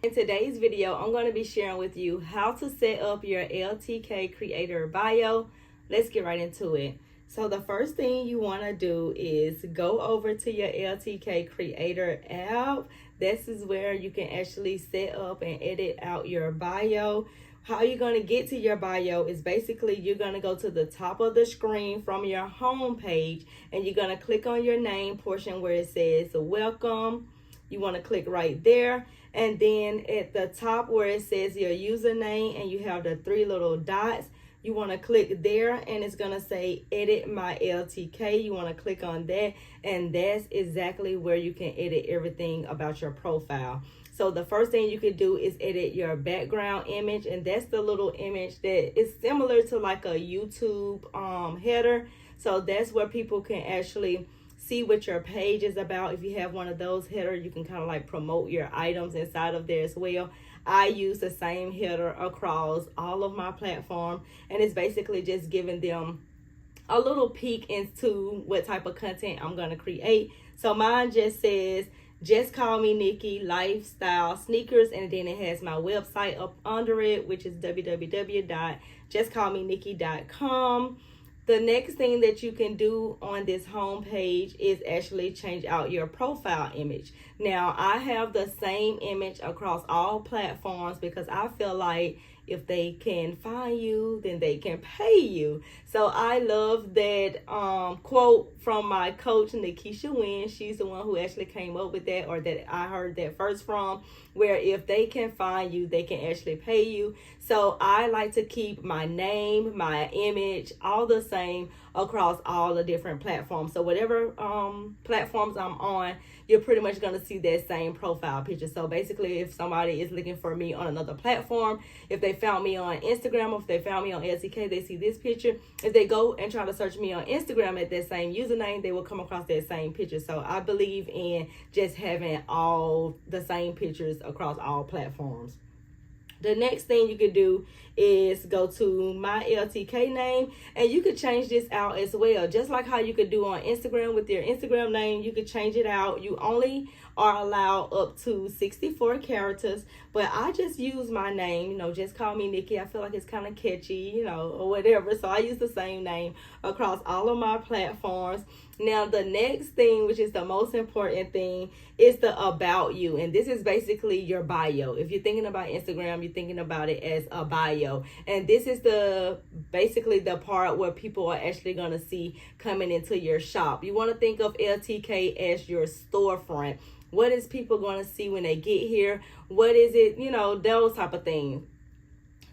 In today's video, I'm going to be sharing with you how to set up your LTK Creator bio. Let's get right into it. So the first thing you want to do is go over to your LTK Creator app. This is where you can actually set up and edit out your bio. How you're going to get to your bio is basically you're going to go to the top of the screen from your home page, and you're going to click on your name portion where it says welcome. You want to click right there, and then at the top where it says your username and you have the three little dots, you want to click there, and it's going to say edit my LTK. You want to click on that, and that's exactly where you can edit everything about your profile. So the first thing you could do is edit your background image, and that's the little image that is similar to like a YouTube header. So that's where people can actually see what your page is about. If you have one of those headers, you can kind of like promote your items inside of there as well. I use the same header across all of my platforms, and it's basically just giving them a little peek into what type of content I'm going to create. So mine just says, just call me Nikki, lifestyle sneakers, and then it has my website up under it, which is www.justcallmenikki.com. The next thing that you can do on this home page is actually change out your profile image. Now, I have the same image across all platforms because I feel like if they can find you, then they can pay you. So I love that quote from my coach, Nikisha Wynn. She's the one who actually came up with that, or that I heard that first from, where if they can find you, they can actually pay you. So I like to keep my name, my image, all the same across all the different platforms. So whatever platforms I'm on, you're pretty much going to see that same profile picture. So basically, if somebody is looking for me on another platform, if they found me on Instagram, or if they found me on LTK, they see this picture. If they go and try to search me on Instagram at that same username, they will come across that same picture. So I believe in just having all the same pictures across all platforms. The next thing you could do is go to my LTK name, and you could change this out as well. Just like how you could do on Instagram with your Instagram name, you could change it out. You only are allowed up to 64 characters, but I just use my name, just call me Nikki. I feel like it's kind of catchy, or whatever. So I use the same name across all of my platforms. Now, the next thing, which is the most important thing, is the about you. And this is basically your bio. If you're thinking about Instagram, you're thinking about it as a bio. And this is basically the part where people are actually going to see coming into your shop. You want to think of LTK as your storefront. What is people going to see when they get here? What is it, those type of things.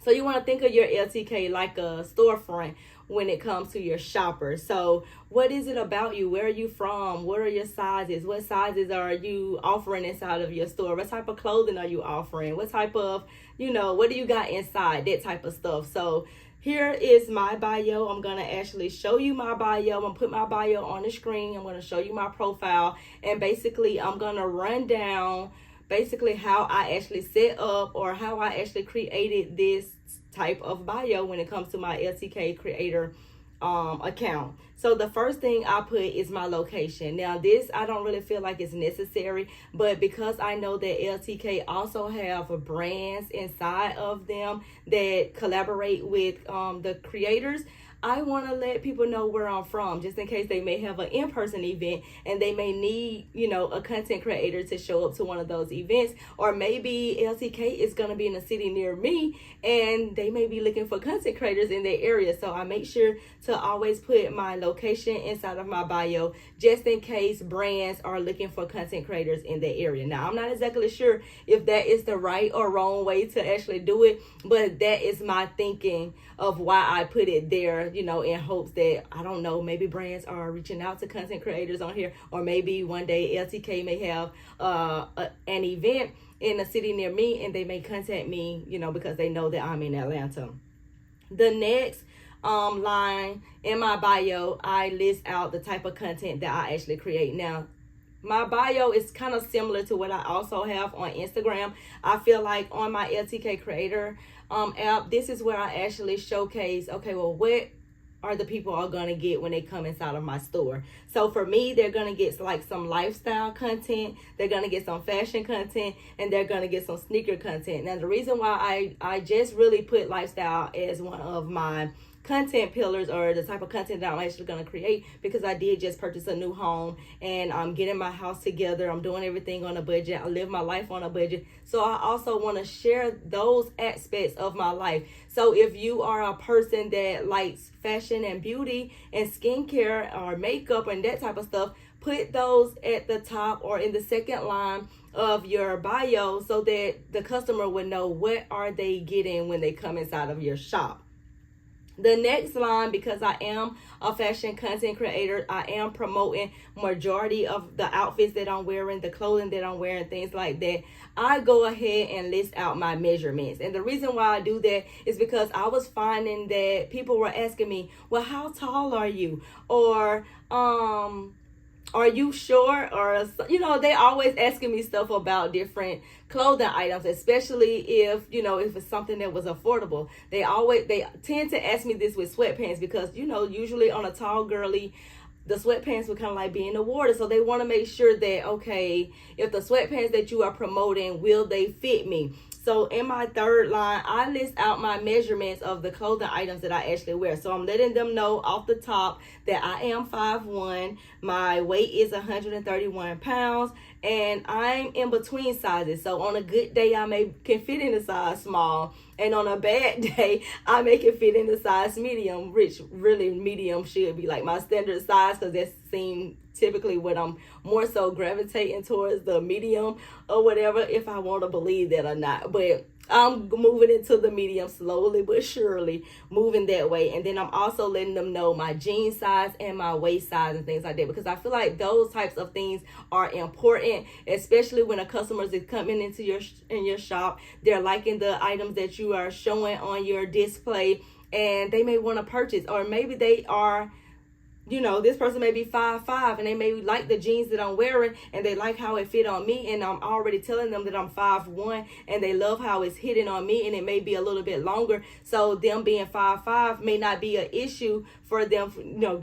So you want to think of your LTK like a storefront when it comes to your shoppers. So what is it about you? Where are you from? What are your sizes? What sizes are you offering inside of your store? What type of clothing are you offering? What type of, what do you got inside? That type of stuff. So here is my bio. I'm going to actually show you my bio. I'm going to put my bio on the screen. I'm going to show you my profile. And basically, I'm going to run down basically how I actually set up, or how I actually created this type of bio when it comes to my LTK Creator account. So the first thing I put is my location. Now this, I don't really feel like it's necessary, but because I know that LTK also have brands inside of them that collaborate with the creators, I want to let people know where I'm from, just in case they may have an in-person event and they may need, a content creator to show up to one of those events. Or maybe LTK is going to be in a city near me and they may be looking for content creators in their area. So I make sure to always put my location inside of my bio, just in case brands are looking for content creators in their area. Now, I'm not exactly sure if that is the right or wrong way to actually do it, but that is my thinking of why I put it there, in hopes that, I don't know, maybe brands are reaching out to content creators on here, or maybe one day LTK may have an event in a city near me and they may contact me, because they know that I'm in Atlanta. The next line in my bio, I list out the type of content that I actually create. Now, my bio is kind of similar to what I also have on Instagram. I feel like on my LTK Creator app, this is where I actually showcase, okay, well, what are the people are going to get when they come inside of my store. So for me, they're going to get like some lifestyle content, they're going to get some fashion content, and they're going to get some sneaker content. Now, the reason why I just really put lifestyle as one of my content pillars, or the type of content that I'm actually going to create, because I did just purchase a new home and I'm getting my house together. I'm doing everything on a budget. I live my life on a budget. So I also want to share those aspects of my life. So if you are a person that likes fashion and beauty and skincare or makeup and that type of stuff, put those at the top or in the second line of your bio so that the customer would know what are they getting when they come inside of your shop. The next line, because I am a fashion content creator, I am promoting majority of the outfits that I'm wearing, the clothing that I'm wearing, things like that. I go ahead and list out my measurements. And the reason why I do that is because I was finding that people were asking me, well, how tall are you? Or, are you sure? Or, they always asking me stuff about different clothing items, especially if it's something that was affordable. They tend to ask me this with sweatpants, because usually on a tall girly, the sweatpants would kind of like be in the water. So they want to make sure that, okay, if the sweatpants that you are promoting, will they fit me? So in my third line, I list out my measurements of the clothing items that I actually wear. So I'm letting them know off the top that I am 5'1", my weight is 131 pounds, and I'm in between sizes. So on a good day, can fit in a size small, and on a bad day, I make it fit in the size medium, which really medium should be like my standard size, because that seems typically what I'm more so gravitating towards, the medium or whatever, if I want to believe that or not. But I'm moving into the medium slowly but surely, moving that way. And then I'm also letting them know my jean size and my waist size and things like that, because I feel like those types of things are important, especially when a customer is coming into your shop. They're liking the items that you are showing on your display, and they may want to purchase, or maybe they are, this person may be 5'5", and they may like the jeans that I'm wearing, and they like how it fit on me, and I'm already telling them that I'm 5'1", and they love how it's hitting on me, and it may be a little bit longer. So them being 5'5" may not be an issue for them,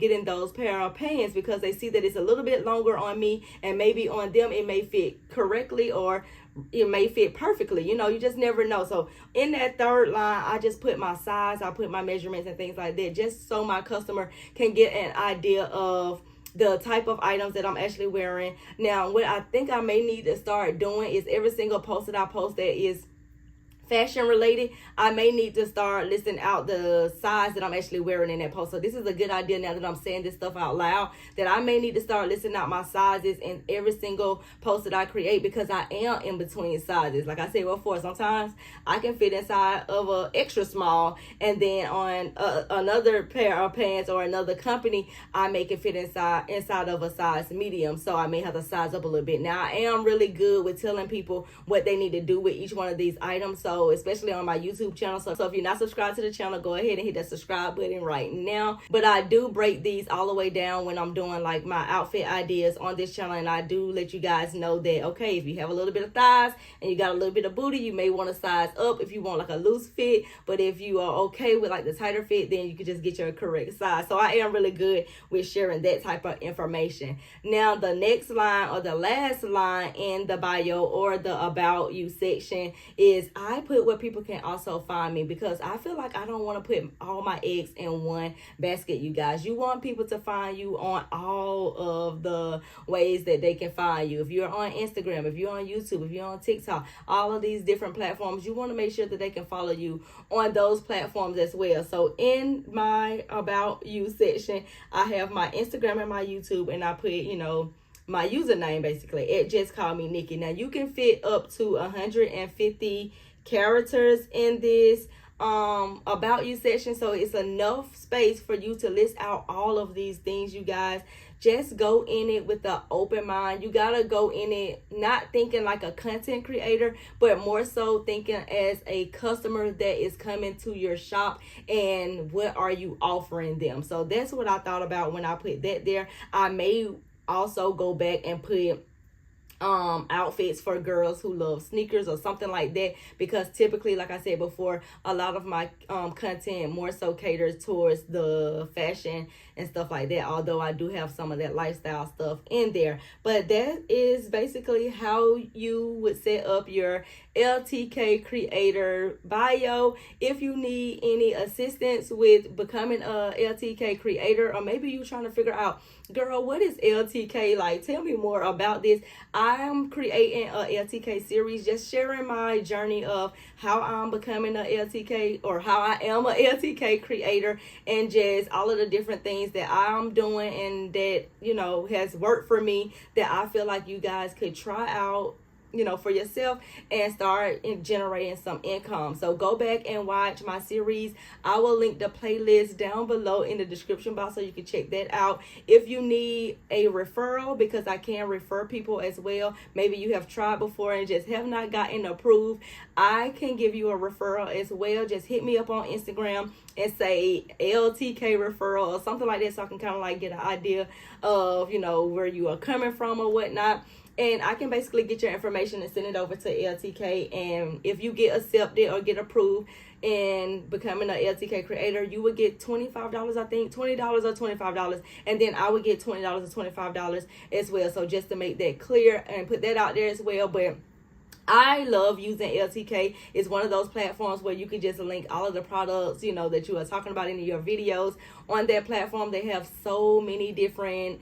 getting those pair of pants, because they see that it's a little bit longer on me, and maybe on them it may fit correctly, or it may fit perfectly. You just never know. So in that third line, I just put my size, I put my measurements and things like that, just so my customer can get an idea of the type of items that I'm actually wearing. Now, what I think I may need to start doing is every single post that I post that is fashion related, I may need to start listing out the size that I'm actually wearing in that post. So this is a good idea, now that I'm saying this stuff out loud, that I may need to start listing out my sizes in every single post that I create, because I am in between sizes. Like I said before, sometimes I can fit inside of a extra small, and then on another pair of pants or another company, I make it fit inside of a size medium. So I may have to size up a little bit. Now, I am really good with telling people what they need to do with each one of these items. So especially on my YouTube channel. So if you're not subscribed to the channel, go ahead and hit that subscribe button right now. But I do break these all the way down when I'm doing like my outfit ideas on this channel, and I do let you guys know that, okay, if you have a little bit of thighs and you got a little bit of booty, you may want to size up if you want like a loose fit. But if you are okay with like the tighter fit, then you can just get your correct size. So I am really good with sharing that type of information. Now, the next line, or the last line in the bio or the about you section, is I put where people can also find me, because I feel like I don't want to put all my eggs in one basket, you guys. You want people to find you on all of the ways that they can find you. If you're on Instagram, if you're on YouTube, if you're on TikTok, all of these different platforms, you want to make sure that they can follow you on those platforms as well. So in my about you section, I have my Instagram and my YouTube, and I put, my username basically. It just called me Nikki. Now you can fit up to 150 characters in this about you section, so it's enough space for you to list out all of these things, you guys. Just go in it with an open mind. You gotta go in it not thinking like a content creator, but more so thinking as a customer that is coming to your shop, and what are you offering them. So that's what I thought about when I put that there. I may also go back and put outfits for girls who love sneakers or something like that, because typically, like I said before, a lot of my content more so caters towards the fashion and stuff like that, although I do have some of that lifestyle stuff in there. But that is basically how you would set up your LTK Creator bio. If you need any assistance with becoming a LTK Creator, or maybe you trying to figure out, girl, what is LTK? Like, tell me more about this. I'm creating a LTK series, just sharing my journey of how I'm becoming a LTK, or how I am a LTK creator, and just all of the different things that I'm doing and that, you know, has worked for me, that I feel like you guys could try out, you know, for yourself and start generating some income. So go back and watch my series. I will link the playlist down below in the description box so you can check that out. If you need a referral, because I can refer people as well, maybe you have tried before and just have not gotten approved, I can give you a referral as well. Just hit me up on Instagram and say LTK referral or something like that, so I can kind of like get an idea of, you know, where you are coming from or whatnot. And I can basically get your information and send it over to LTK. And if you get accepted or get approved in becoming an LTK creator, you would get $25, I think, $20 or $25. And then I would get $20 or $25 as well. So just to make that clear and put that out there as well. But I love using LTK. It's one of those platforms where you can just link all of the products, you know, that you are talking about in your videos on that platform. They have so many different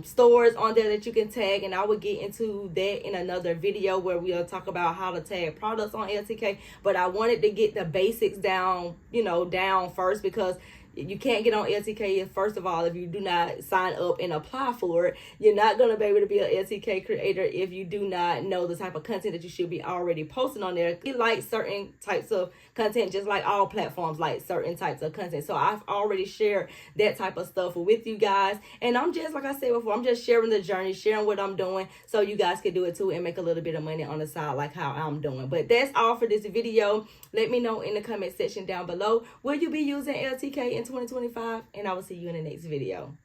stores on there that you can tag, and I will get into that in another video where we'll talk about how to tag products on LTK. But I wanted to get the basics down, you know, down first, because you can't get on LTK, first of all, if you do not sign up and apply for it. You're not going to be able to be an LTK creator if you do not know the type of content that you should be already posting on there. You like certain types of content, just like all platforms like certain types of content. So I've already shared that type of stuff with you guys. And I'm just, like I said before, I'm just sharing the journey, sharing what I'm doing, so you guys can do it too and make a little bit of money on the side like how I'm doing. But that's all for this video. Let me know in the comment section down below, will you be using LTK in 2025? And I will see you in the next video.